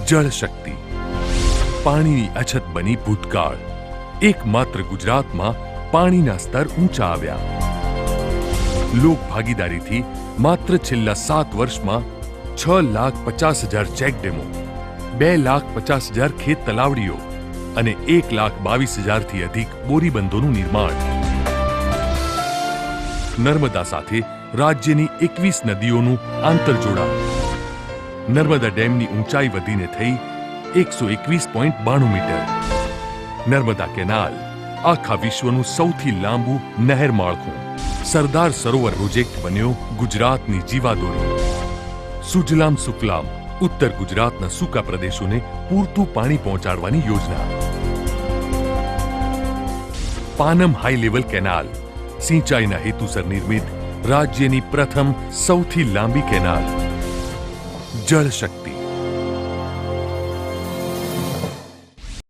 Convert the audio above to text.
જળ શક્તિ પાણીની અછત બની ભૂતકાળ. એકમાત્ર ગુજરાતમાં પાણીના સ્તર ઊંચા આવ્યા. લોક ભાગીદારીથી માત્ર છેલ્લા 7 વર્ષમાં 6,50,000 ચેકડેમો, 2,50,000 ખેત તલાવડીઓ અને 1,22,000થી અધિક બોરીબંધોનું નિર્માણ. નર્મદા સાથે રાજ્યની 21 નદીઓનું આંતરજોડાણ. નર્મદા ડેમની ઊંચાઈ વધીને થઈ 121.92 મીટર. નર્મદા કેનાલ આખા વિશ્વનું સૌથી લાંબુ નહેર માળખું. સરદાર સરોવર પ્રોજેક્ટ બન્યો ગુજરાતની જીવાદોરી. સુજલામ સુફલામ ઉત્તર ગુજરાતના સૂકા પ્રદેશોને પૂરતું પાણી પહોંચાડવાની યોજના. પાનમ હાઈ લેવલ કેનાલ સિંચાઈના હેતુસર નિર્મિત રાજ્યની પ્રથમ સૌથી લાંબી કેનાલ. જળ શક્તિ